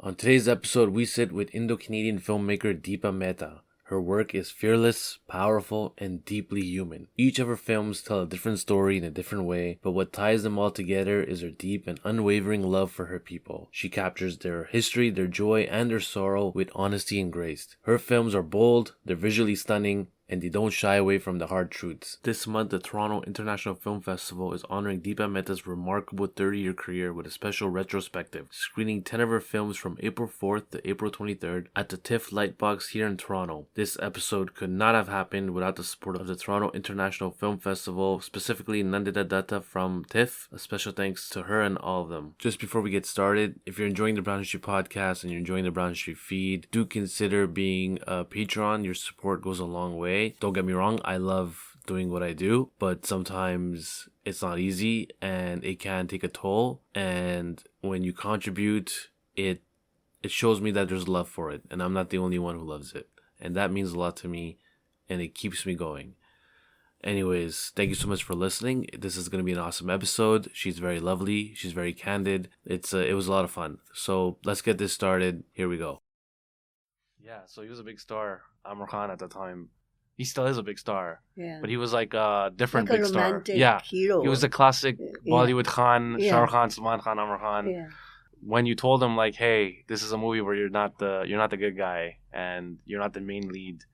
On today's episode, we sit with Indo-Canadian filmmaker Deepa Mehta. Her work is fearless, powerful, and deeply human. Each of her films tell a different story in a different way, but what ties them all together is her deep and unwavering love for her people. She captures their history, their joy, and their sorrow with honesty and grace. Her films are bold, they're visually stunning, and they don't shy away from the hard truths. This month, the Toronto International Film Festival is honoring Deepa Mehta's remarkable 30-year career with a special retrospective, screening 10 of her films from April 4th to April 23rd at the TIFF Lightbox here in Toronto. This episode could not have happened without the support of the Toronto International Film Festival, specifically Nandita Dutta from TIFF. A special thanks to her and all of them. Just before we get started, if you're enjoying the Brown History podcast and you're enjoying the Brown History feed, do consider being a patron. Your support goes a long way. Don't get me wrong, I love doing what I do, but sometimes it's not easy and it can take a toll. And when you contribute, it shows me that there's love for it, and I'm not the only one who loves it. And that means a lot to me, and it keeps me going. Anyways, thank you so much for listening. This is going to be an awesome episode. She's very lovely. She's very candid. It was a lot of fun. So let's get this started. Here we go. Yeah, so he was a big star, Amr Khan, at the time. He still is a big star. Yeah. But he was like a different like big star. Yeah. Hero. He was a classic Bollywood Khan, Yeah. Shah Rukh Khan, Salman Khan, Amr Khan. Yeah. When you told him like, hey, this is a movie where you're not the good guy and you're not the main lead,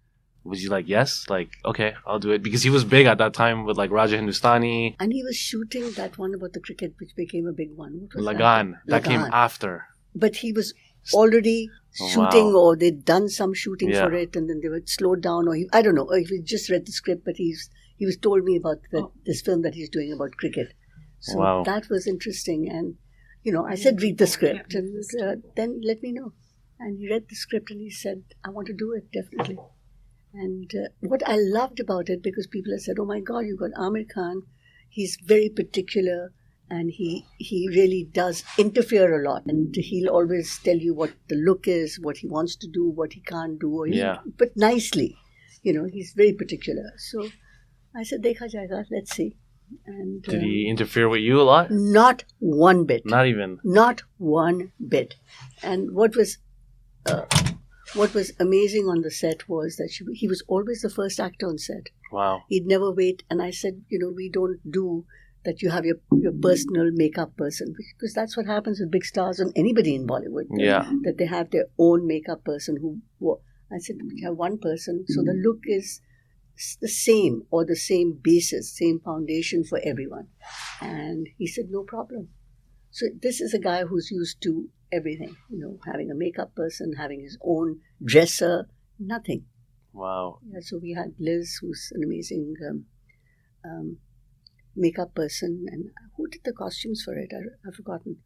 was he like, yes? Like, okay, I'll do it. Because he was big at that time with like Raja Hindustani. And he was shooting that one about the cricket, which became a big one. What was Lagan. That came Lagan. after. But he was already shooting, Wow. or they'd done some shooting Yeah. for it, and then they would slow down, or I don't know, or he just read the script, but he was told me about this film that he's doing about cricket. So Wow. that was interesting, and I said read the script, and then let me know. And he read the script and he said, I want to do it, definitely. And what I loved about it, because people have said, oh my God, you got Amir Khan, he's very particular, and he really does interfere a lot, and he'll always tell you what the look is, what he wants to do, what he can't do, but nicely. He's very particular. So I said, Dekha jayega, let's see. And Did he interfere with you a lot? Not one bit. Not even. Not one bit. And what was amazing on the set was that he was always the first actor on set. Wow. He'd never wait. And I said, we don't do that. You have your personal makeup person, because that's what happens with big stars and anybody in Bollywood. Yeah. That they have their own makeup person I said, we have one person, so the look is the same, or the same basis, same foundation for everyone. And he said, no problem. So this is a guy who's used to everything, having a makeup person, having his own dresser, nothing. Wow. Yeah, so we had Liz, who's an amazing makeup person, and who did the costumes for it? I've forgotten.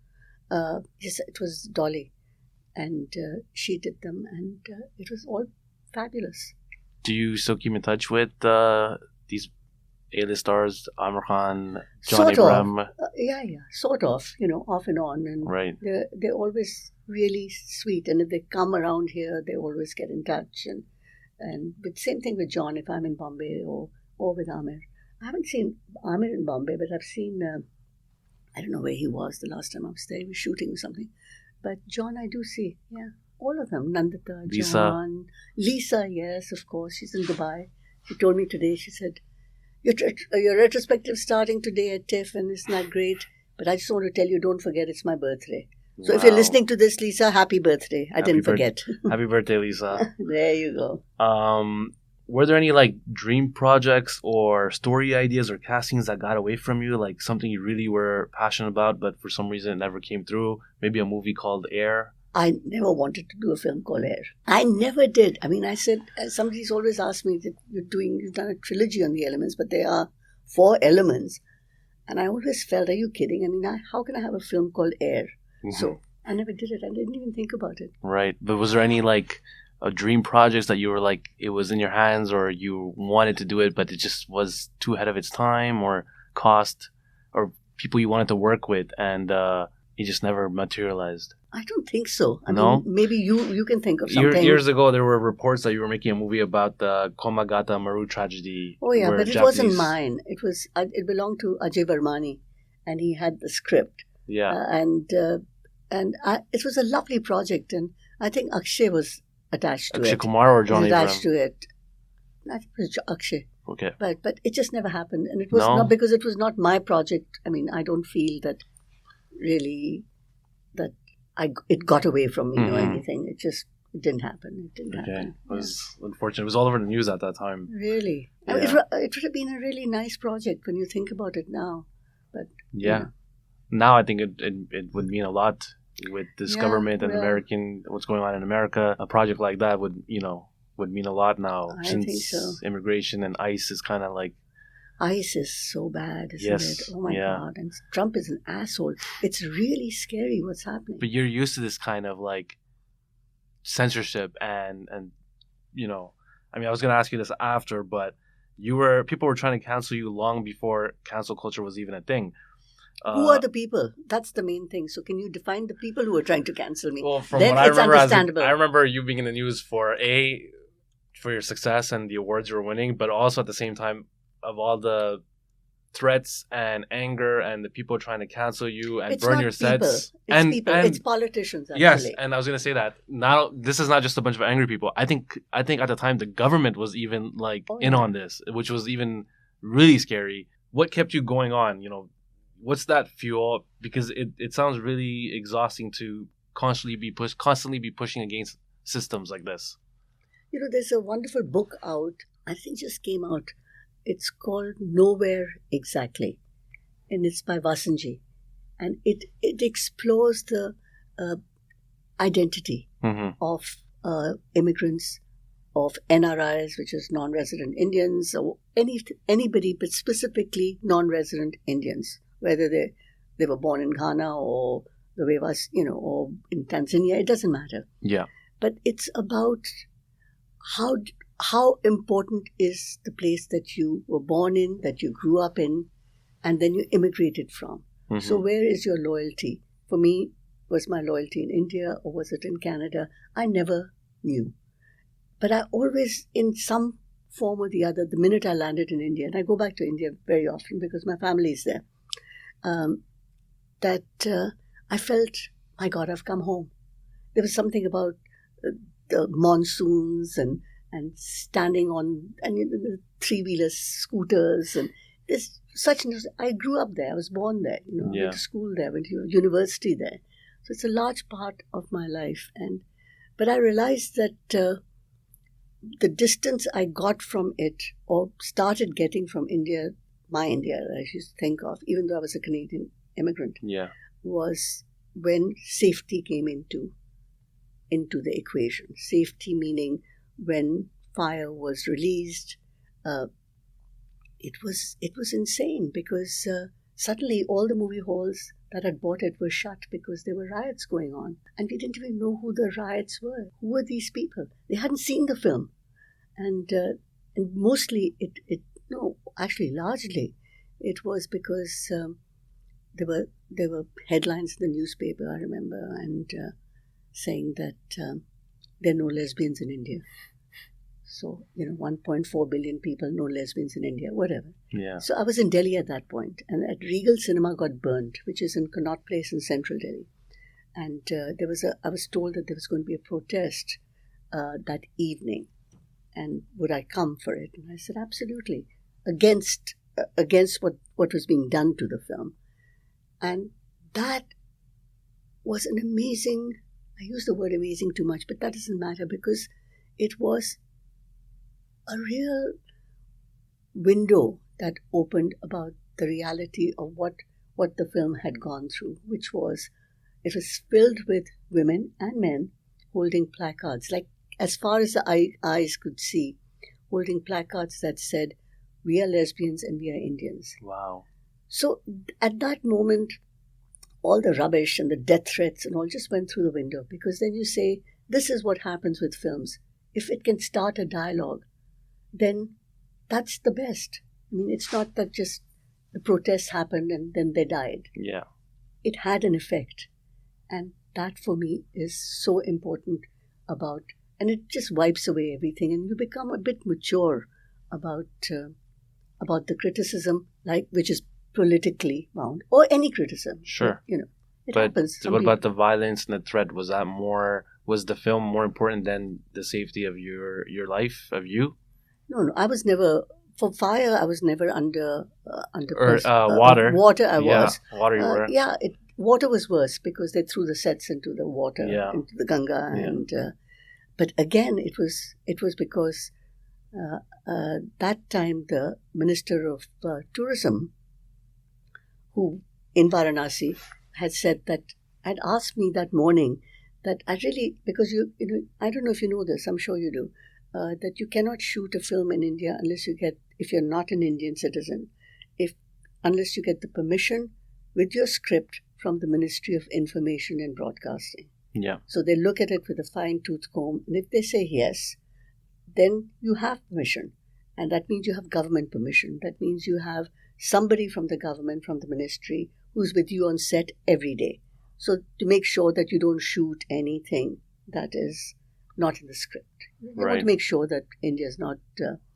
Yes, it was Dolly, and she did them, and it was all fabulous. Do you still keep in touch with these A-list stars, Amr Khan, John Sort Abraham? of. Yeah, sort of, off and on. And Right. they're always really sweet. And if they come around here, they always get in touch. But same thing with John, if I'm in Bombay or with Amir. I haven't seen Amir in Bombay, but I've seen, I don't know where he was the last time I was there. He was shooting or something. But John, I do see, yeah. All of them. Nandita, Lisa. John. Lisa, yes, of course. She's in Dubai. She told me today, she said, your retrospective starting today at TIFF, and isn't that great? But I just want to tell you, don't forget, it's my birthday. So if you're listening to this, Lisa, happy birthday. I didn't forget. Happy birthday, Lisa. There you go. Were there any like dream projects or story ideas or castings that got away from you? Like something you really were passionate about, but for some reason it never came through? Maybe a movie called Air? I never wanted to do a film called Air. I never did. I mean, I said, somebody's always asked me that you've done a trilogy on the elements, but there are 4 elements. And I always felt, are you kidding? I mean, how can I have a film called Air? Mm-hmm. So I never did it. I didn't even think about it. Right. But was there any like dream projects that you were like, it was in your hands or you wanted to do it, but it just was too ahead of its time, or cost, or people you wanted to work with and it just never materialized? I don't think so. I No? mean, maybe you can think of something. Years ago, there were reports that you were making a movie about the Komagata Maru tragedy. Oh yeah, but it Japanese... wasn't mine. It belonged to Ajay Varmani, and he had the script. Yeah. And it was a lovely project, and I think Akshay was attached to Akshay it. Kumar or Johnny attached Ibrahim? to it. I think it was Akshay. Okay. But it just never happened, and it was No? not because it was not my project. I mean, I don't feel that really that it got away from me or anything. It just didn't happen. It didn't happen. It was unfortunate. It was all over the news at that time. Really, Yeah. I mean, it would have been a really nice project when you think about it now. But Yeah. Now I think it would mean a lot with this government and American, what's going on in America. A project like that would mean a lot now, I since think so. immigration and ICE is kind of like... ICE is so bad, isn't it? Oh my God. And Trump is an asshole. It's really scary what's happening. But you're used to this kind of like censorship and I mean, I was going to ask you this after, but people were trying to cancel you long before cancel culture was even a thing. Who are the people? That's the main thing. So can you define the people who are trying to cancel me? Well, from then what I it's remember, understandable. I remember you being in the news for your success and the awards you were winning, but also at the same time of all the threats and anger and the people trying to cancel you and burn your sets. It's people. It's politicians, actually. Yes, and I was going to say that. Now, this is not just a bunch of angry people. I think at the time the government was even in on this, which was even really scary. What kept you going on? What's that fuel? Because it sounds really exhausting to constantly be pushing against systems like this. There's a wonderful book out, I think just came out. It's called Nowhere Exactly, and it's by Vasanji. And it explores the identity of immigrants, of NRIs, which is non-resident Indians, or anybody, but specifically non-resident Indians, whether they were born in Ghana or the way was, or in Tanzania, it doesn't matter. Yeah. But it's about how important is the place that you were born in, that you grew up in, and then you immigrated from. So where is your loyalty? For me, was my loyalty in India or was it in Canada? I never knew. But I always, in some form or the other, the minute I landed in India, and I go back to India very often because my family is there, I felt, my God, I've come home. There was something about the monsoons and standing on the three-wheeler scooters and this I grew up there. I was born there. I went to school there, went to university there. So it's a large part of my life. But I realized that the distance I got from it, or started getting from India, my India, I used to think of, even though I was a Canadian immigrant, was when safety came into the equation. Safety meaning when fire was released, it was insane because suddenly all the movie halls that had bought it were shut because there were riots going on, and we didn't even know who the riots were. Who were these people? They hadn't seen the film, and mostly largely it was because there were headlines in the newspaper, I remember, and saying that there are no lesbians in India. So, 1.4 billion people, no lesbians in India, whatever. Yeah. So I was in Delhi at that point, and at Regal Cinema got burnt, which is in Connaught Place in central Delhi. And I was told that there was going to be a protest that evening, and would I come for it? And I said, absolutely, against what was being done to the film. And that was an amazing, I use the word amazing too much, but that doesn't matter because it was a real window that opened about the reality of what the film had gone through, which was, it was filled with women and men holding placards, like as far as the eyes could see, holding placards that said, "We are lesbians and we are Indians." Wow. So at that moment, all the rubbish and the death threats and all just went through the window, because then you say, this is what happens with films. If it can start a dialogue, then that's the best. I mean, it's not that just the protests happened and then they died. Yeah. It had an effect. And that for me is so important and it just wipes away everything, and you become a bit mature about the criticism, which is politically bound, or any criticism. Sure. It But happens. what about the violence and the threat? Was the film more important than the safety of your life, of you? No. I was never for fire. I was never under Water. Water. I was. Water. You were. Water was worse because they threw the sets into the water, into the Ganga, and but again, it was because that time the Minister of Tourism, who in Varanasi, had said that, had asked me that morning that I really, because you know, I don't know if you know this, I'm sure you do, that you cannot shoot a film in India if you're not an Indian citizen, unless you get the permission with your script from the Ministry of Information and Broadcasting. Yeah. So they look at it with a fine-tooth comb, and if they say yes, then you have permission. And that means you have government permission. That means you have somebody from the government, from the ministry, who's with you on set every day. So to make sure that you don't shoot anything that is not in the script. You want to make sure that India is not...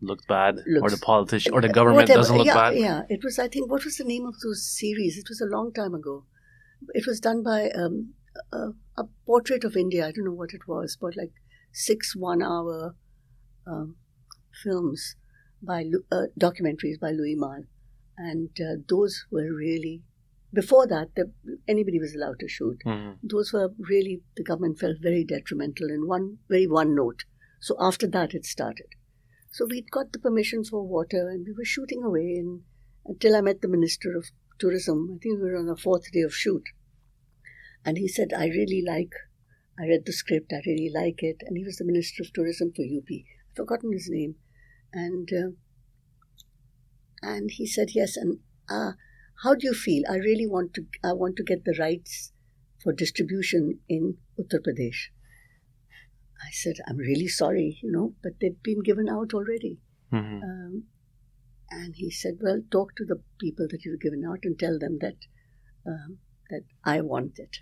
looks bad, or the politician, or the government doesn't look bad. Yeah, it was, I think, what was the name of those series? It was a long time ago. It was done by a portrait of India. I don't know what it was, but like 6 one-hour films, documentaries by Louis Malle. And those were really... Before that, anybody was allowed to shoot. Mm-hmm. Those were really, the government felt very detrimental in one note. So after that, it started. So we'd got the permission for water, and we were shooting away until I met the Minister of Tourism. I think we were on the 4th day of shoot. And he said, I read the script, I really like it. And he was the Minister of Tourism for UP. I've forgotten his name. And he said, yes, and how do you feel? I want to get the rights for distribution in Uttar Pradesh. I said, I'm really sorry, but they've been given out already. Mm-hmm. And he said, well, talk to the people that you've given out and tell them that I want it.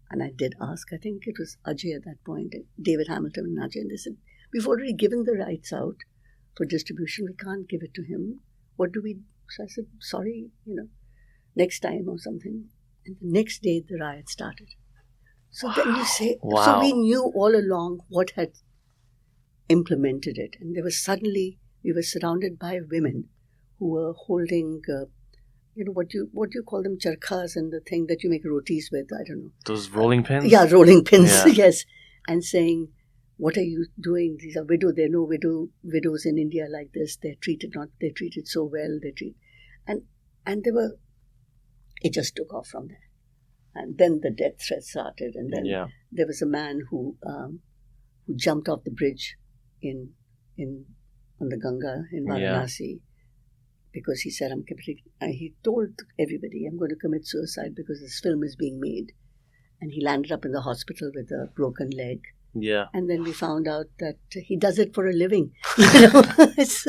And I did ask, I think it was Ajay at that point, David Hamilton and Ajay, and they said, we've already given the rights out for distribution. We can't give it to him. What do we do? So I said, sorry, next time or something. And the next day, the riot started. So then you say, so we knew all along what had implemented it. And there was suddenly, we were surrounded by women who were holding, what do you call them, charkhas, and the thing that you make rotis with, I don't know. Those rolling pins? Yeah, rolling pins, yes. And saying, what are you doing? These are widows. There are no widows in India like this. They're treated so well. And they were, it just took off from there. And then the death threat started. And then there was a man who jumped off the bridge on the Ganga in Varanasi because he said, he told everybody, I'm going to commit suicide because this film is being made. And he landed up in the hospital with a broken leg. Yeah. And then we found out that he does it for a living. It's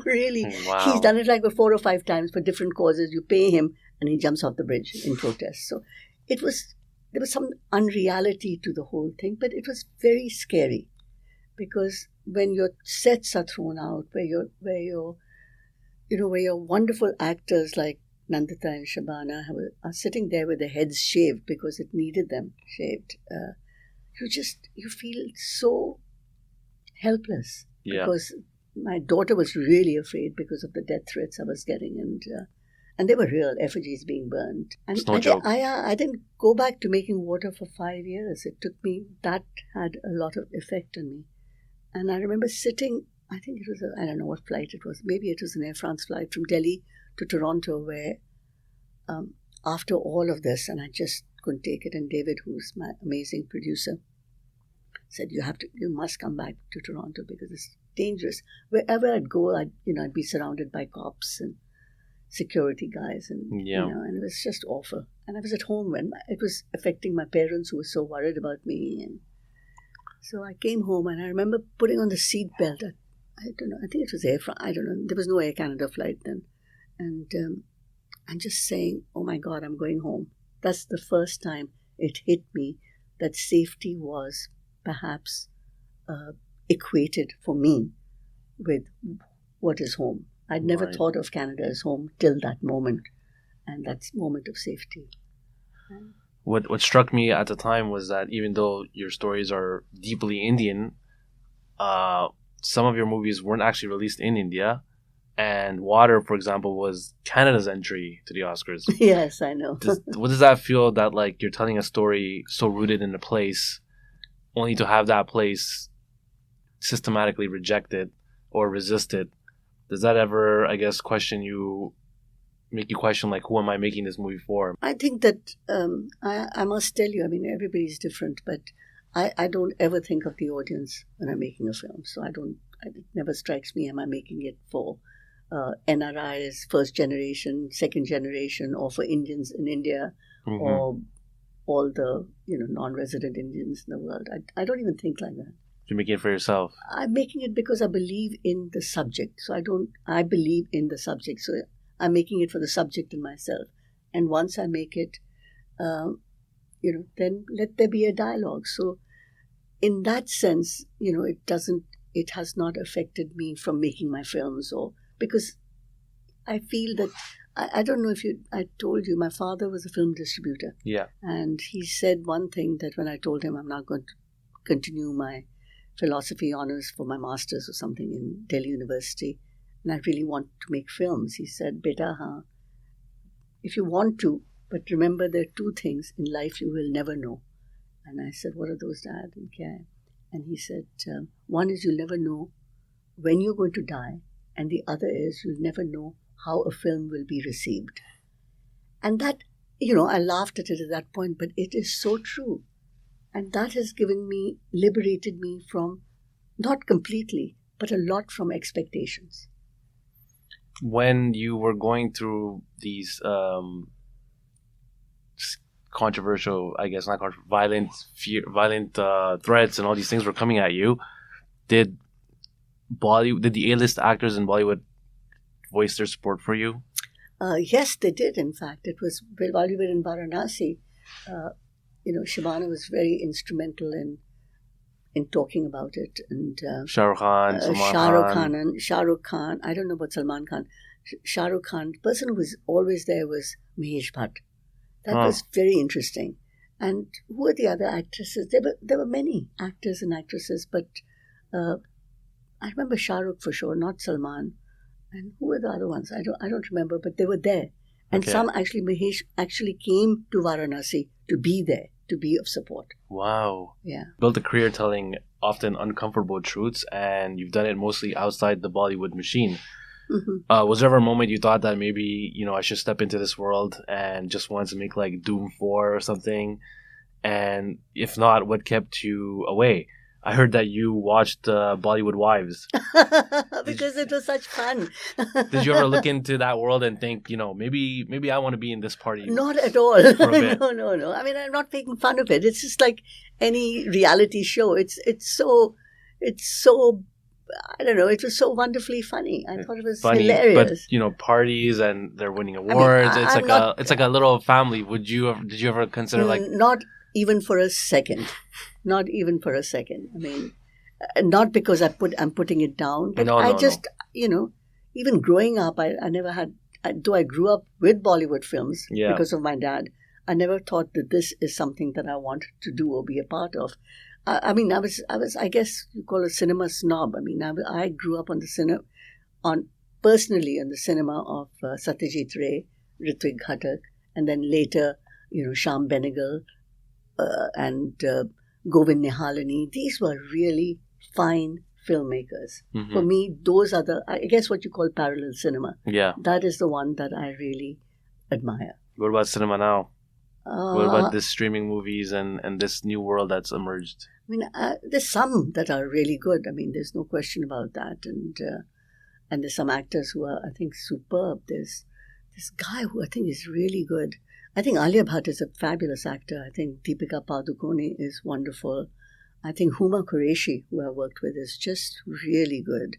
really, he's done it like 4 or 5 times for different causes. You pay him and he jumps off the bridge in protest. So there was some unreality to the whole thing, but it was very scary because when your sets are thrown out, where your wonderful actors like Nandita and Shabana are sitting there with their heads shaved because it needed them shaved. You feel so helpless because my daughter was really afraid because of the death threats I was getting, and they were real effigies being burned. And it's no joke. I didn't go back to making water for 5 years. It took me, that had a lot of effect on me. And I remember sitting, I think it was, I don't know what flight it was, maybe it was an Air France flight from Delhi to Toronto where after all of this, and I just couldn't take it, and David, who's my amazing producer, said, you must come back to Toronto because it's dangerous. Wherever I'd go, I'd be surrounded by cops and security guys, and and it was just awful. And I was at home when it was affecting my parents, who were so worried about me. And so I came home, and I remember putting on the seat belt. I don't know. I think it was Air France. I don't know. There was no Air Canada flight then, and just saying, "Oh my God, I'm going home." That's the first time it hit me that safety was perhaps equated for me with what is home. I'd never thought of Canada as home till that moment, and that moment of safety. What struck me at the time was that even though your stories are deeply Indian, some of your movies weren't actually released in India. And Water, for example, was Canada's entry to the Oscars. Yes, I know. What does that feel that like you're telling a story so rooted in a place, only to have that place systematically rejected or resisted? Does that ever, I guess, make you question like, who am I making this movie for? I think that I must tell you, I mean, everybody's different, but I don't ever think of the audience when I'm making a film. So it never strikes me, am I making it for NRIs, first generation, second generation, or for Indians in India, or all the non-resident Indians in the world. I don't even think like that. You're making it for yourself. I'm making it because I believe in the subject. So I believe in the subject. So I'm making it for the subject and myself. And once I make it, then let there be a dialogue. So in that sense, it has not affected me from making my films, or because I feel that, I don't know if I told you, my father was a film distributor. Yeah. And he said one thing, that when I told him I'm not going to continue my philosophy honors for my master's or something in Delhi University, and I really want to make films, he said, Beta, if you want to, but remember there are two things in life you will never know. And I said, what are those, Dad? And he said, one is you'll never know when you're going to die, and the other is you'll never know how a film will be received. And that, I laughed at it at that point, but it is so true. And that has liberated me from, not completely, but a lot from expectations. When you were going through these controversial, I guess not controversial, violent threats and all these things were coming at you, did the A-list actors in Bollywood voice their support for you? Yes, they did. In fact, it was while we were in Varanasi. Shabana was very instrumental in talking about it, and Shah Rukh Khan, Shah Rukh Khan. I don't know about Salman Khan. Shah Rukh Khan. The person who was always there was Mahesh Bhatt. That was very interesting. And who were the other actresses? There were many actors and actresses, but I remember Shah Rukh for sure, not Salman. And who were the other ones? I don't remember, but they were there. And some Mahesh actually came to Varanasi to be there, to be of support. Wow. Yeah. Built a career telling often uncomfortable truths, and you've done it mostly outside the Bollywood machine. Mm-hmm. Was there ever a moment you thought that maybe, I should step into this world and just wanted to make like Doom 4 or something? And if not, what kept you away? I heard that you watched Bollywood Wives. Because it was such fun. Did you ever look into that world and think, maybe I want to be in this party? Not at all. No. I mean, I'm not making fun of it. It's just like any reality show. It's so, I don't know, it was so wonderfully funny. I thought it was hilarious. But, parties and they're winning awards. It's like a little family. Did you ever consider like... Not even for a second. Not even for a second. I mean, not because I'm putting it down, but even growing up, I never had, though I grew up with Bollywood films because of my dad, I never thought that this is something that I wanted to do or be a part of. I was, I guess you call it cinema snob. I mean, I grew up on the cinema, personally on the cinema of Satyajit Ray, Ritwik Ghatak, and then later, Shyam Benegal, and Govind Nihalani. These were really fine filmmakers. Mm-hmm. For me, those are I guess what you call parallel cinema. Yeah. That is the one that I really admire. What about cinema now? What about this streaming movies and this new world that's emerged? I mean, there's some that are really good. I mean, there's no question about that. And there's some actors who are, I think, superb. There's this guy who I think is really good. I think Alia Bhatt is a fabulous actor. I think Deepika Padukone is wonderful. I think Huma Qureshi, who I worked with, is just really good.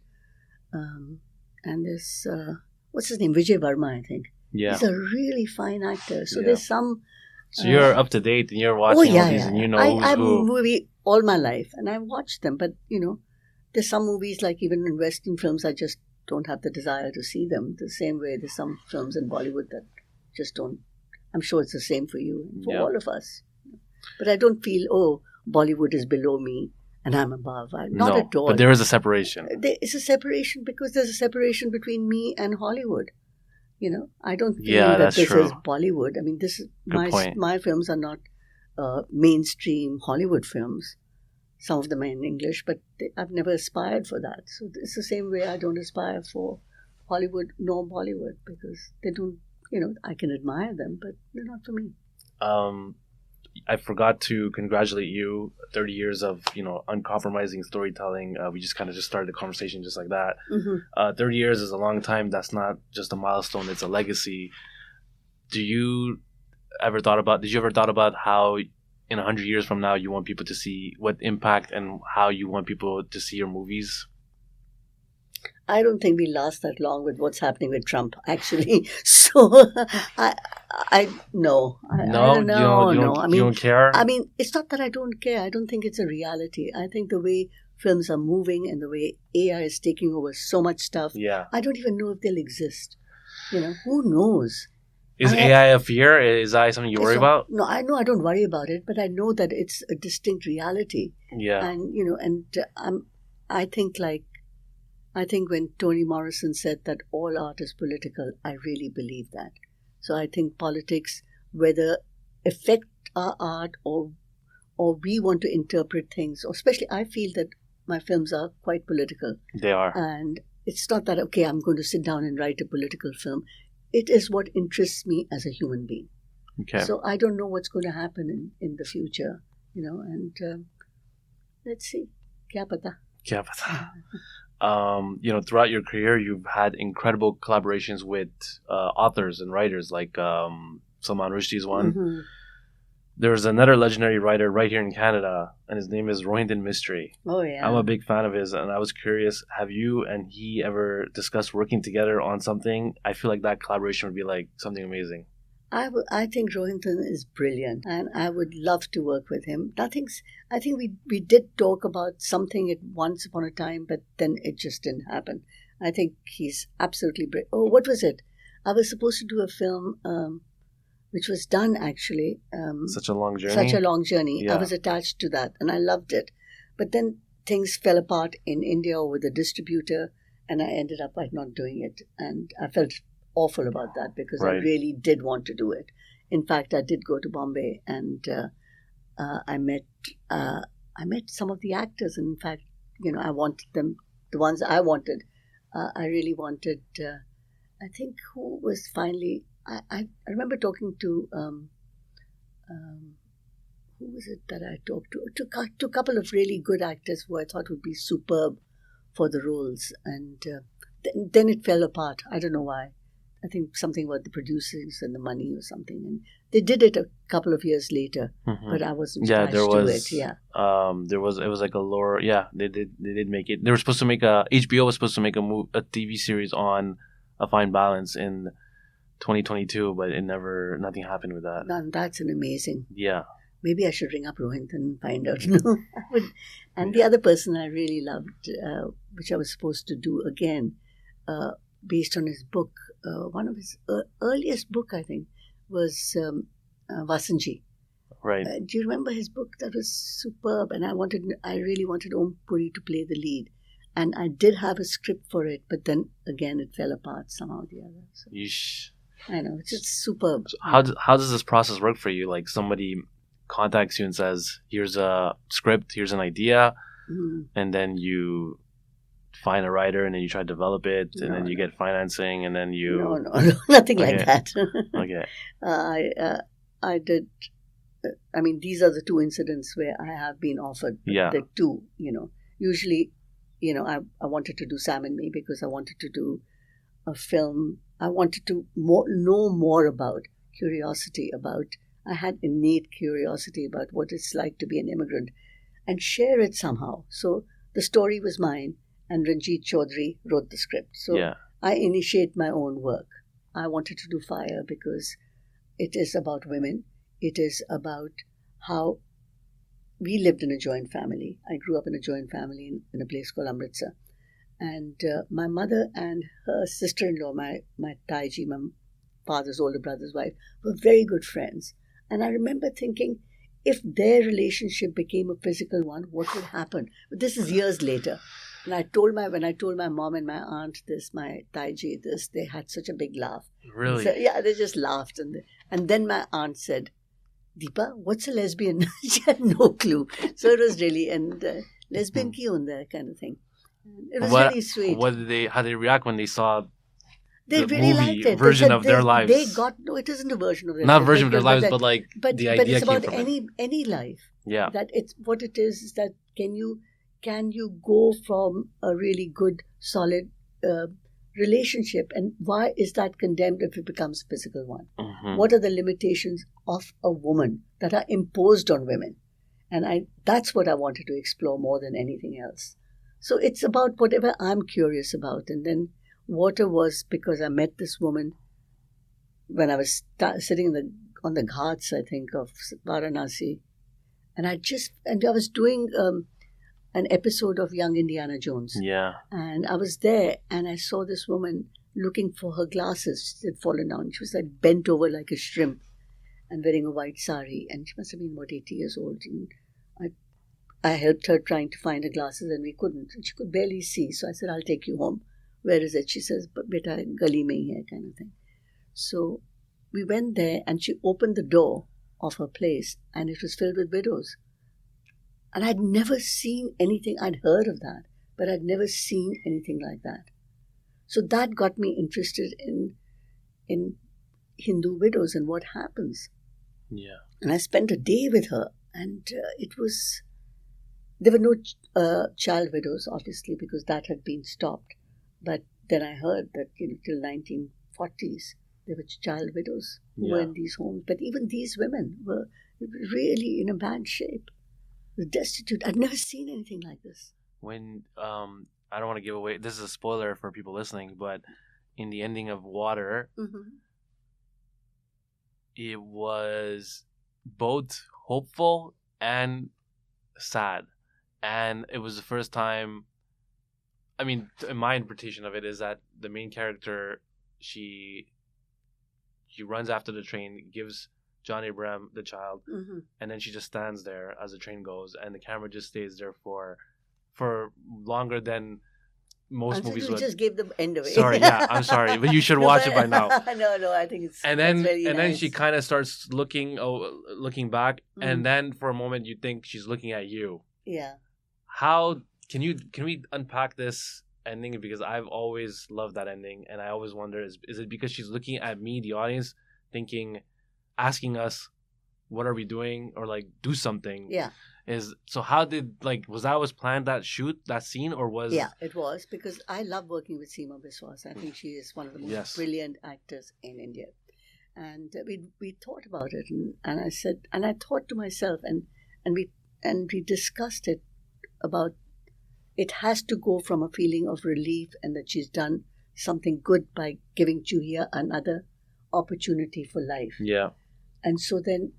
And there's, what's his name? Vijay Verma, I think. Yeah. He's a really fine actor. So there's some... So you're up to date and you're watching movies and you know who's I've who. movie all my life and I've watched them. But, there's some movies, like even in Western films, I just don't have the desire to see them. The same way there's some films in Bollywood that just don't... I'm sure it's the same for you and for Yeah. all of us. But I don't feel, Bollywood is below me and I'm above. Not No, at all. but there is a separation. There is a separation because there's a separation between me and Hollywood. I don't feel Yeah, that that's this true. is Bollywood. I mean, this is Good point. my films are not mainstream Hollywood films. Some of them are in English, but I've never aspired for that. So it's the same way I don't aspire for Hollywood nor Bollywood because they don't, I can admire them, but they're not for me. I forgot to congratulate you. 30 years of uncompromising storytelling. We just kind of just started the conversation just like that. Mm-hmm. 30 years is a long time. That's not just a milestone; it's a legacy. Did you ever thought about how in 100 years from now you want people to see what impact and how you want people to see your movies? I don't think we last that long with what's happening with Trump, actually. So, I no, I don't know. No, I mean, you don't care. I mean, it's not that I don't care. I don't think it's a reality. I think the way films are moving and the way AI is taking over so much stuff, Yeah. I don't even know if they'll exist. Who knows? Is AI a fear? Is AI something you worry about? No, I know I don't worry about it, but I know that it's a distinct reality. Yeah. And I think when Toni Morrison said that all art is political, I really believe that. So I think politics, whether affect our art or we want to interpret things, or especially I feel that my films are quite political. They are. And it's not that, okay, I'm going to sit down and write a political film. It is what interests me as a human being. Okay. So I don't know what's going to happen in the future, and let's see. Kya pata? Kya pata? Throughout your career, you've had incredible collaborations with authors and writers like Salman Rushdie is one. Mm-hmm. There's another legendary writer right here in Canada, and his name is Rohinton Mistry. Oh, yeah. I'm a big fan of his, and I was curious, have you and he ever discussed working together on something? I feel like that collaboration would be like something amazing. I think Rohinton is brilliant, and I would love to work with him. I think we did talk about something at once upon a time, but then it just didn't happen. I think he's absolutely brilliant. Oh, what was it? I was supposed to do a film, which was done actually. Such a long journey. Such a long journey. Yeah. I was attached to that, and I loved it. But then things fell apart in India with a distributor, and I ended up not doing it, and I felt awful about that because Right. I really did want to do it. In fact, I did go to Bombay and I met some of the actors. And in fact, I wanted them, the ones I wanted. I really wanted. I think who was finally. I remember talking to. Who was it that I talked to a couple of really good actors who I thought would be superb for the roles, and then it fell apart. I don't know why. I think something about the producers and the money or something. And they did it a couple of years later, but I wasn't attached to it. Yeah, it was like a lower. Yeah, they did make it. They were supposed to make HBO was supposed to make a TV series on A Fine Balance in 2022, but nothing happened with that. No, that's an amazing. Yeah. Maybe I should ring up Rohinton and find out. No, I would. And the other person I really loved, which I was supposed to do again, based on his book. One of his earliest book, I think, was Vasanji. Right. Do you remember his book? That was superb, and I really wanted Om Puri to play the lead, and I did have a script for it, but then again it fell apart somehow or the other. So, Yeesh. I know, it's just superb. So how does this process work for you? Like somebody contacts you and says, "Here's a script, here's an idea," and then you find a writer and then you try to develop it and then you get financing and then you no nothing like that. Okay. I did. I mean, these are the two incidents where I have been offered. Yeah. The two, usually, I wanted to do Sam and Me because I wanted to do a film. I wanted to know more about curiosity about. I had innate curiosity about what it's like to be an immigrant and share it somehow. So the story was mine. And Ranjit Chaudhary wrote the script. So Yeah. I initiate my own work. I wanted to do Fire because it is about women. It is about how we lived in a joint family. I grew up in a joint family in a place called Amritsar. And my mother and her sister-in-law, my Taiji, father's older brother's wife, were very good friends. And I remember thinking, if their relationship became a physical one, what would happen? But this is years later. And when I told my mom and my aunt this, my Taiji this, they had such a big laugh. Really? So, yeah, they just laughed. And then my aunt said, Deepa, what's a lesbian? She had no clue. So it was really, and lesbian ki hunda kind of thing. And it was really sweet. How did they react when they saw They the really movie liked it. version of their lives? No, it isn't a version of their Not lives. version of their lives, but the idea But it's came about from it. any life. Yeah. That it's what it is that can you go from a really good, solid relationship, and why is that condemned if it becomes a physical one? Mm-hmm. What are the limitations of a woman that are imposed on women? And that's what I wanted to explore more than anything else. So it's about whatever I'm curious about. And then water was because I met this woman when I was sitting on the ghats, I think, of Varanasi. And I was doing an episode of Young Indiana Jones. Yeah. And I was there and I saw this woman looking for her glasses. She had fallen down. She was like bent over like a shrimp and wearing a white sari. And she must have been about 80 years old. And I helped her trying to find her glasses and we couldn't. And she could barely see. So I said, I'll take you home. Where is it? She says, beta gali mein hi hai, kind of thing. So we went there and she opened the door of her place and it was filled with widows. And I'd never seen anything. I'd heard of that, but I'd never seen anything like that. So that got me interested in Hindu widows and what happens. Yeah. And I spent a day with her, and there were no child widows, obviously, because that had been stopped. But then I heard that till 1940s there were child widows who were in these homes. But even these women were really in a bad shape. Destitute. I'd never seen anything like this. When I don't want to give away, this is a spoiler for people listening, but in the ending of Water, it was both hopeful and sad, and it was the first time. I mean, my interpretation of it is that the main character, she runs after the train, gives John Abraham the child, and then she just stands there as the train goes, and the camera just stays there for longer than most movies would. Just gave the end away. Sorry, yeah, I'm sorry, but you should watch it by now. No, I think it's and then very and nice. then she kind of starts looking back, and then for a moment you think she's looking at you. Yeah. How can we unpack this ending, because I've always loved that ending, and I always wonder is it because she's looking at me, the audience, asking us what are we doing, or like do something. Yeah. How did was planned, that scene, or was... Yeah, it was, because I love working with Seema Biswas. I think she is one of the most brilliant actors in India. And we thought about it, and I said, and I thought to myself, and we discussed it about, it has to go from a feeling of relief and that she's done something good by giving Julia another opportunity for life. Yeah. And so then,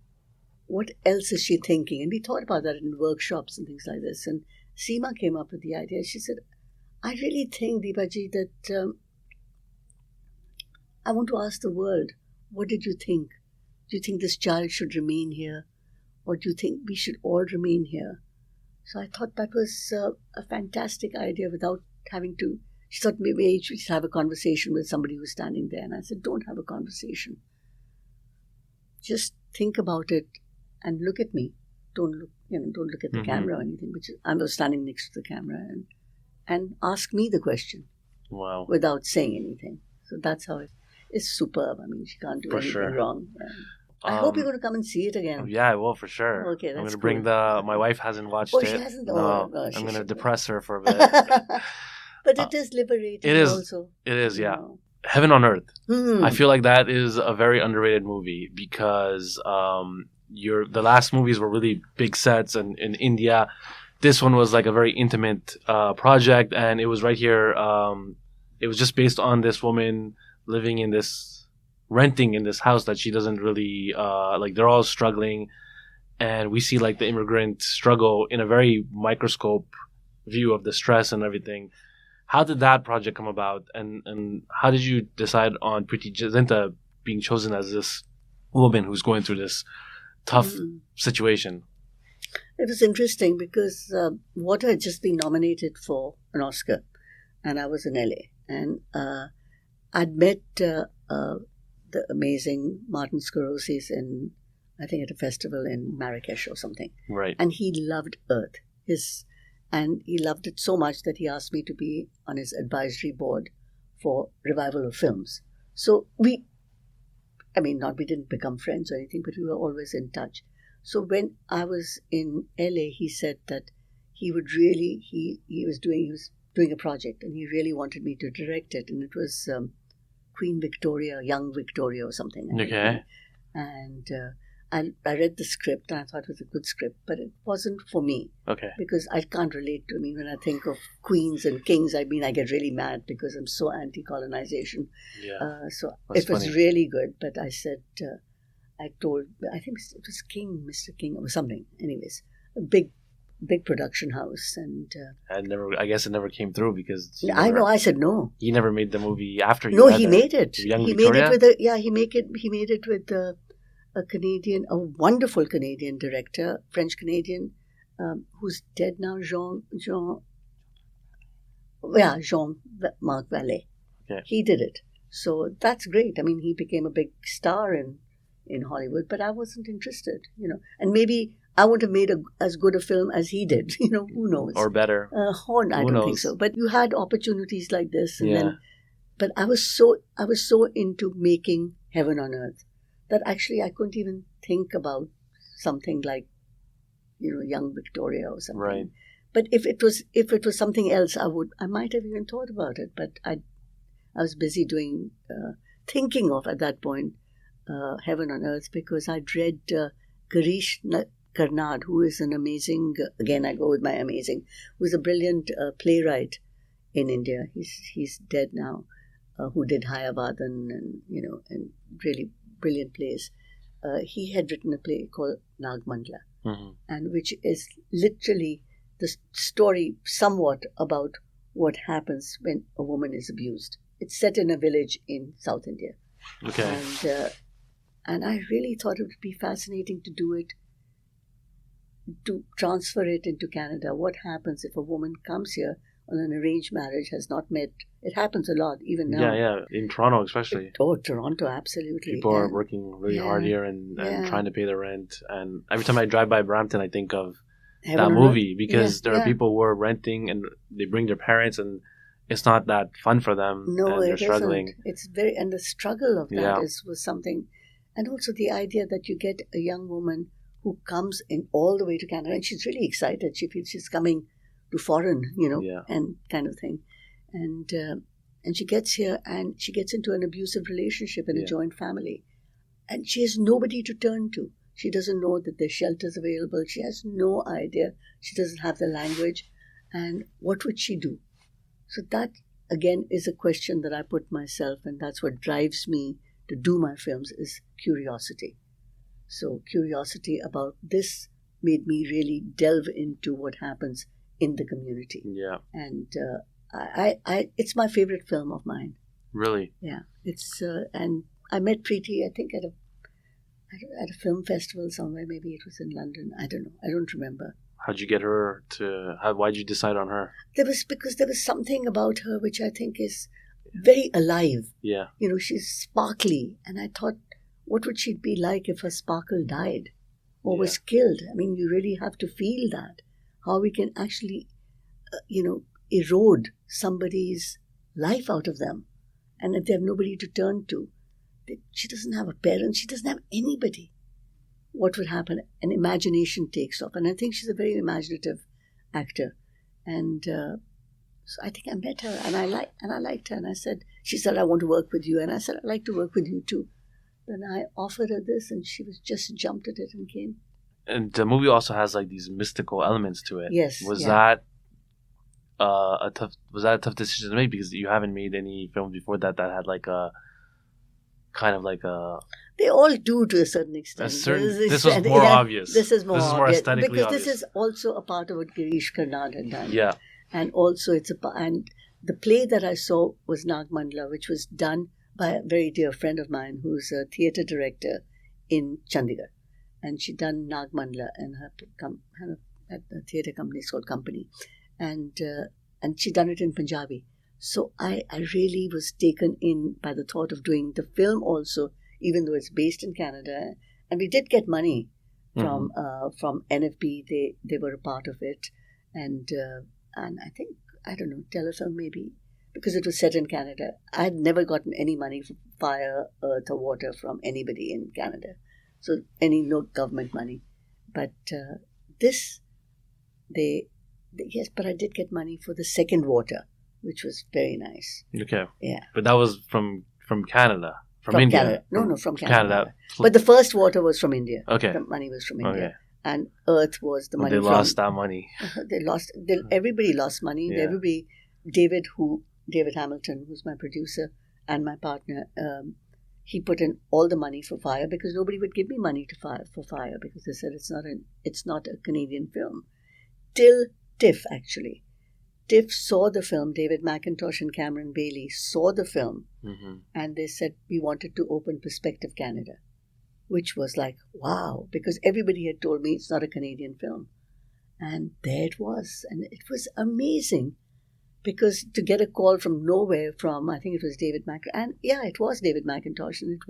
what else is she thinking? And we thought about that in workshops and things like this. And Seema came up with the idea. She said, I really think, Deepaji, that I want to ask the world, what did you think? Do you think this child should remain here? Or do you think we should all remain here? So I thought that was a fantastic idea without having to... She thought maybe she should have a conversation with somebody who's standing there. And I said, don't have a conversation. Just think about it and look at me. Don't look at the camera or anything. I was standing next to the camera, and ask me the question. Wow. Without saying anything. So that's how it's superb. I mean, she can't do anything wrong. Yeah. I hope you're going to come and see it again. Yeah, I will, for sure. Okay, that's I'm going to cool. bring my wife hasn't watched it. She hasn't? No, Oh, I'm going to depress her for a bit. But it is liberating. It is. Also. It is, yeah. Heaven on Earth. Hmm. I feel like that is a very underrated movie, because the last movies were really big sets and in India. This one was like a very intimate project, and it was right here. It was just based on this woman renting in this house that she doesn't really they're all struggling, and we see like the immigrant struggle in a very microscope view of the stress and everything. How did that project come about, and how did you decide on Preeti Zinta being chosen as this woman who's going through this tough situation? It was interesting because Water had just been nominated for an Oscar, and I was in LA, and I'd met the amazing Martin Scorsese I think at a festival in Marrakesh or something. Right. And he loved Earth. And he loved it so much that he asked me to be on his advisory board for revival of films. So we didn't become friends or anything, but we were always in touch. So when I was in LA, he said that he would really, he was doing a project and he really wanted me to direct it. And it was Queen Victoria, Young Victoria or something. Okay. And I read the script and I thought it was a good script, but it wasn't for me. Okay. Because I can't relate to, when I think of queens and kings, I get really mad because I'm so anti-colonization. Yeah. So That's it was funny. really good, but I said, I think it was King, Mr. King or something. Anyways, a big production house. And I guess it never came through because I said no. He never made the movie after you. No, he made it. Young he Victoria? made it with he made it with a wonderful Canadian director, French Canadian, who's dead now, Jean-Marc Vallée. Okay. He did it. So that's great. He became a big star in Hollywood, but I wasn't interested, And maybe I would have made as good a film as he did, who knows? Or better. I Who don't knows? think so. But you had opportunities like this, and Yeah. then. But I was so into making Heaven on Earth that actually I couldn't even think about something like, Young Victoria or something. Right. But if it was something else, I might have even thought about it. But I was busy thinking of at that point Heaven on Earth because I'd read Girish Karnad, who is an amazing. Again, I go with my amazing. Who's a brilliant playwright in India. He's dead now. Who did Hayavadan and really brilliant plays. He had written a play called Nagmandla, and which is literally the story somewhat about what happens when a woman is abused. It's set in a village in South India. Okay. And I really thought it would be fascinating to do it, to transfer it into Canada. What happens if a woman comes here on an arranged marriage, has not met? It happens a lot, even now. Yeah. In Toronto, especially. Toronto, absolutely. People are working really hard here and trying to pay their rent. And every time I drive by Brampton, I think of that movie because there are people who are renting and they bring their parents and it's not that fun for them. No, and they're it struggling. isn't. It's and the struggle of that was something. And also the idea that you get a young woman who comes in all the way to Canada and she's really excited. She feels she's coming to foreign, and kind of thing. And she gets here and she gets into an abusive relationship in a joint family. And she has nobody to turn to. She doesn't know that there's shelters available. She has no idea. She doesn't have the language. And what would she do? So that, again, is a question that I put myself, and that's what drives me to do my films, is curiosity. So curiosity about this made me really delve into what happens in the community. Yeah. And it's my favorite film of mine. Really? Yeah. It's and I met Preeti, I think, at a film festival somewhere. Maybe it was in London. I don't know. I don't remember. How'd you get her to? Why'd you decide on her? Because there was something about her which I think is very alive. Yeah. She's sparkly, and I thought, what would she be like if her sparkle died or was killed? You really have to feel that. How we can actually, erode somebody's life out of them. And if they have nobody to turn to, she doesn't have a parent, she doesn't have anybody. What would happen? An imagination takes off. And I think she's a very imaginative actor. And so I think I met her and I liked her. And she said, I want to work with you. And I said, I'd like to work with you too. Then I offered her this and she just jumped at it and came. And the movie also has like these mystical elements to it. Yes. Was that a tough decision to make because you haven't made any films before that had like a kind of like a. They all do to a certain extent. This was more obvious. This is more obvious aesthetically because obvious. this is also a part of what Girish Karnad had done. Yeah. And also and the play that I saw was Nagmandla, which was done by a very dear friend of mine who's a theatre director in Chandigarh. And she'd done Nagmandla and her at the theatre company, it's called Company. And she'd done it in Punjabi. So I really was taken in by the thought of doing the film also, even though it's based in Canada. And we did get money from NFB. They were a part of it. And I think, I don't know, Telefilm maybe, because it was set in Canada. I had never gotten any money for fire, earth or water from anybody in Canada. So no government money. But yes, but I did get money for the second water, which was very nice. Okay. Yeah. But that was from Canada, from India. Canada. No, from Canada. But the first water was from India. Okay. The money was from India. Okay. And earth was the money They lost that money. Everybody lost money. Yeah. David Hamilton, who's my producer and my partner, he put in all the money for fire because nobody would give me money for fire because they said it's not a Canadian film. Till TIFF, actually. TIFF saw the film. David McIntosh and Cameron Bailey saw the film, and they said we wanted to open Perspective Canada, which was like, wow, because everybody had told me it's not a Canadian film. And there it was. And it was amazing because to get a call from nowhere from, I think it was David McIntosh. And yeah, it was David McIntosh and it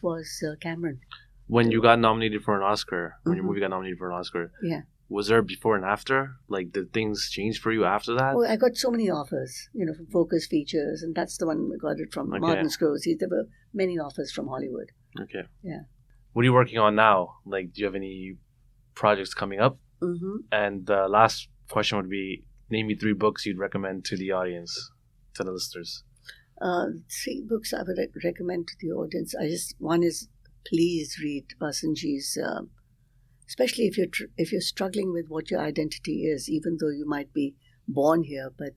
was Cameron. When you got nominated for an Oscar, when your movie got nominated for an Oscar, yeah, was there before and after? Like, did things change for you after that? Oh, I got so many offers, from Focus Features, and that's the one I got it from. Martin Scorsese. There were many offers from Hollywood. Okay. Yeah. What are you working on now? Like, do you have any projects coming up? And the last question would be, name me 3 books you'd recommend to the audience, to the listeners. 3 books I would recommend to the audience. One is, please read Vasanji's. Especially if you're struggling with what your identity is, even though you might be born here, but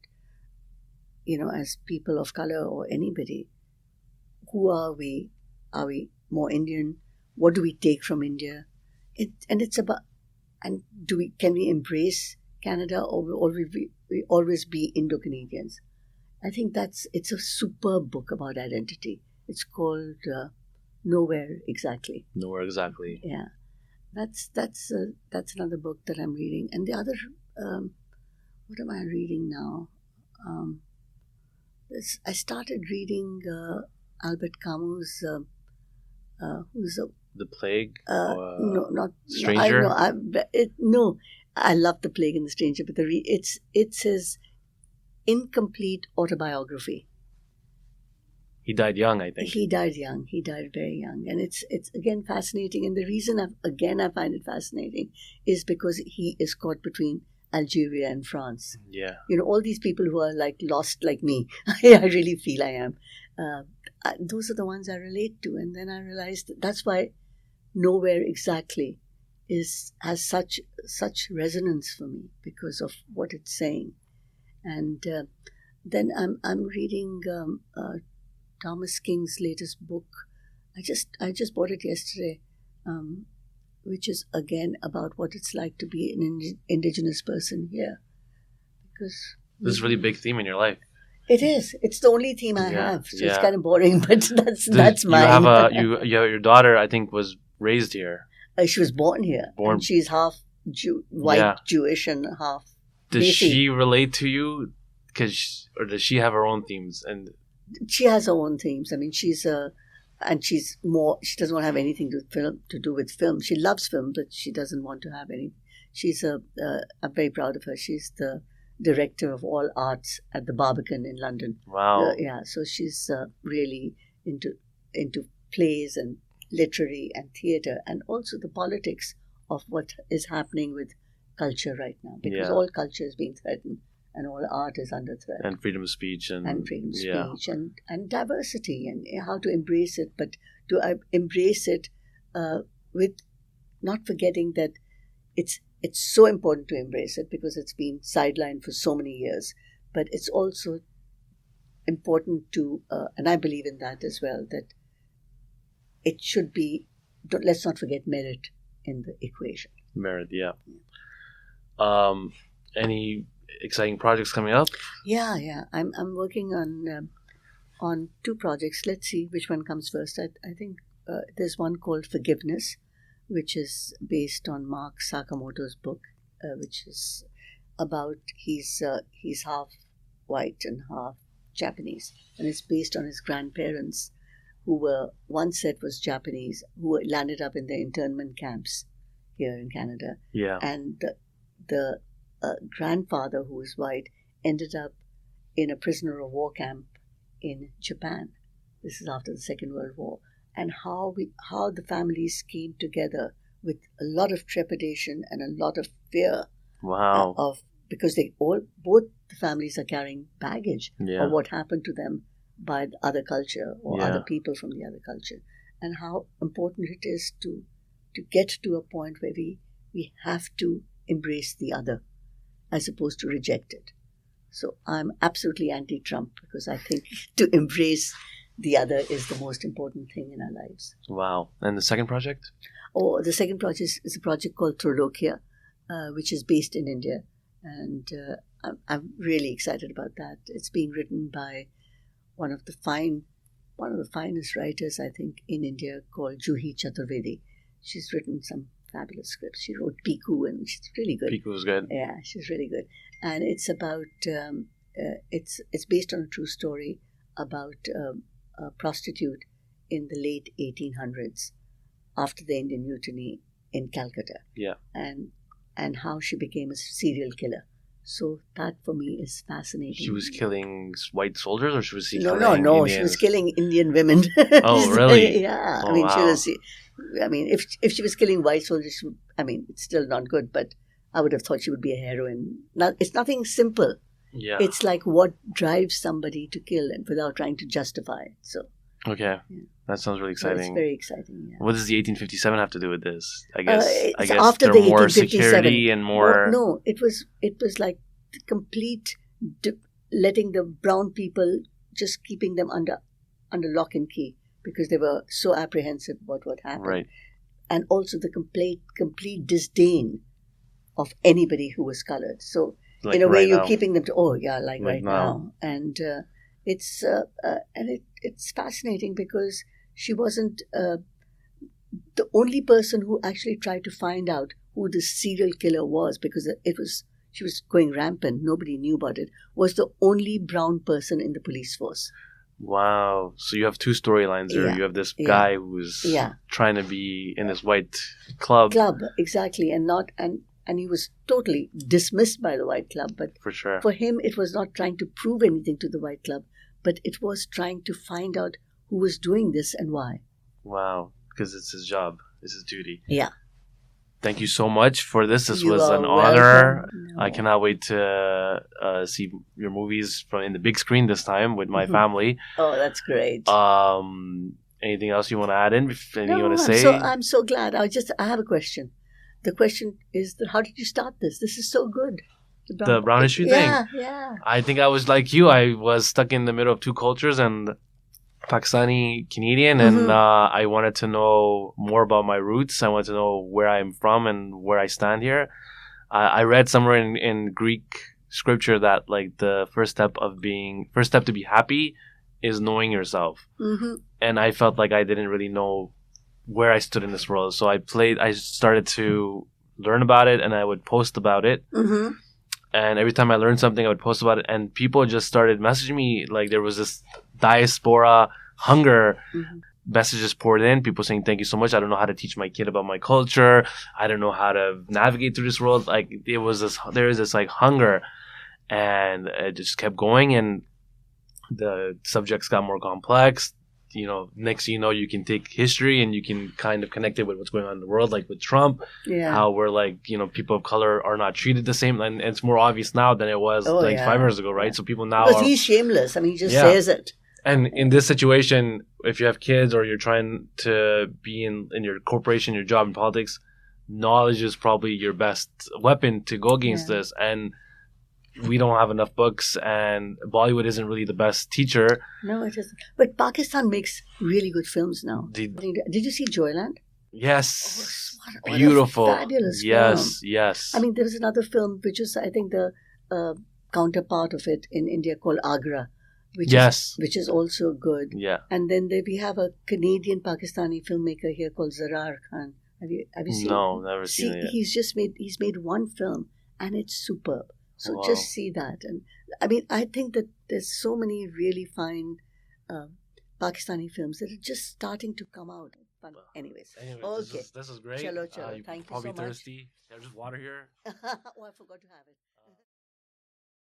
as people of color or anybody, who are we? Are we more Indian? What do we take from India? Can we embrace Canada, or will we always be Indo-Canadians? I think it's a superb book about identity. It's called Nowhere Exactly. Nowhere Exactly. Yeah. That's another book that I'm reading, and the other, what am I reading now? I started reading Albert Camus, who's The Plague. No, not Stranger. I love The Plague and the Stranger, but it's his incomplete autobiography. He died young, I think. He died young. He died very young. And it's again fascinating. And the reason I find it fascinating is because he is caught between Algeria and France. Yeah. All these people who are like lost like me. I really feel I am. Those are the ones I relate to. And then I realized that's why Nowhere Exactly has such resonance for me because of what it's saying. And then I'm reading Thomas King's latest book. I just bought it yesterday, which is again about what it's like to be an Indigenous person here. Because this is a really big theme in your life. It is. It's the only theme I have. So it's kind of boring, but that's mine. Your daughter, I think, was raised here. She was born here. And she's half white Jewish and half. Does she relate to you? Or does she have her own themes? And she has her own themes. I mean, she doesn't want to have anything to do with film. She loves film, but she doesn't want to have any. I'm very proud of her. She's the director of all arts at the Barbican in London. Wow. So she's really into plays and literary and theatre, and also the politics of what is happening with culture right now, because all culture is being threatened. And all art is under threat. And freedom of speech. And freedom of speech and diversity and how to embrace it. But to embrace it with not forgetting that it's so important to embrace it because it's been sidelined for so many years. But it's also important to, and I believe in that as well, that it should be, let's not forget merit in the equation. Merit, yeah. Any exciting projects coming up? Yeah. I'm working on on 2 projects. Let's see which one comes first. I think there's one called Forgiveness, which is based on Mark Sakamoto's book, which is about he's half white and half Japanese, and it's based on his grandparents, who were one set was Japanese, who landed up in the internment camps here in Canada, and the grandfather, who was white, ended up in a prisoner of war camp in Japan. This is after the Second World War, and how the families came together with a lot of trepidation and a lot of fear. Wow. Of because both the families are carrying baggage of what happened to them by the other culture or other people from the other culture, and how important it is to get to a point where we have to embrace the other as opposed to reject it. So I'm absolutely anti-Trump, because I think to embrace the other is the most important thing in our lives. Wow. And the second project? Oh, the second project is a project called Trolokia, which is based in India. And I'm really excited about that. It's being written by one of the finest writers, I think, in India, called Juhi Chaturvedi. She's written some fabulous scripts. She wrote Piku, and she's really good. Piku was good. Yeah, she's really good. And it's about it's based on a true story about a prostitute in the late 1800s after the Indian Mutiny in Calcutta. Yeah. And how she became a serial killer. So that for me is fascinating. She was killing white soldiers, or she was killing No. Indians? She was killing Indian women. Oh, really? Yeah. Oh, I mean, wow. if she was killing white soldiers, it's still not good, but I would have thought she would be a heroine. It's nothing simple. Yeah. It's like what drives somebody to kill, and without trying to justify it. So. Okay. Yeah. That sounds really exciting. It's very exciting, yeah. What does the 1857 have to do with this? I guess after there the more 1857. security and more... No, it was like the complete letting the brown people, just keeping them under lock and key, because they were so apprehensive about what happened. Right. And also the complete disdain of anybody who was colored. So Like in a way, right you're now. keeping them to, like right now. now. And it's fascinating, because she wasn't the only person who actually tried to find out who the serial killer was, because she was going rampant. Nobody knew about it. Was the only brown person in the police force. Wow. So you have 2 storylines there. Yeah. You have this guy who's Yeah. trying to be in this white club. Exactly, and he was totally dismissed by the white club. But For sure. for him, it was not trying to prove anything to the white club, but it was trying to find out who was doing this and why. Wow. Because it's his job. It's his duty. Yeah. Thank you so much for this. This You was are an honor. welcome. I cannot wait to see your movies in the big screen this time with my family. Oh, that's great. Anything else you want to add in? Anything you want to I'm say? I'm so glad. I have a question. The question is, how did you start this? This is so good. The brown issue thing? Yeah. I think I was like you. I was stuck in the middle of 2 cultures, and Pakistani Canadian, and I wanted to know more about my roots. I wanted to know where I'm from and where I stand here. I read somewhere in Greek scripture that like the first step to be happy is knowing yourself. Mm-hmm. And I felt like I didn't really know where I stood in this world. So I started to learn about it, and I would post about it. Mm-hmm. And every time I learned something, I would post about it, and people just started messaging me. Like there was this diaspora hunger. Mm-hmm. Messages poured in, people saying thank you so much. I don't know how to teach my kid about my culture. I don't know how to navigate through this world. Like there is this like hunger, and it just kept going, and the subjects got more complex. Next thing you know, you can take history and you can kind of connect it with what's going on in the world, like with Trump. Yeah. How we're like, people of color are not treated the same, and it's more obvious now than it was 5 years ago, right? So people now because he's shameless. I mean, he just says it. And in this situation, if you have kids or you're trying to be in your corporation, your job in politics, knowledge is probably your best weapon to go against this. And we don't have enough books, and Bollywood isn't really the best teacher. No, it isn't. But Pakistan makes really good films now. Did you see Joyland? Yes. What Beautiful. a fabulous film. Yes. I mean, there was another film which is, I think, the counterpart of it in India called Agra, which is also good. Yeah. And then we have a Canadian Pakistani filmmaker here called Zarar Khan. Have you seen? No, never seen it yet. He's made one film and it's superb. So Wow. just see that. And I mean, I think that there's so many really fine Pakistani films that are just starting to come out. But anyways, okay. This is great. Chalo. You're Thank you probably so much. thirsty. There's just water here. Oh, I forgot to have it.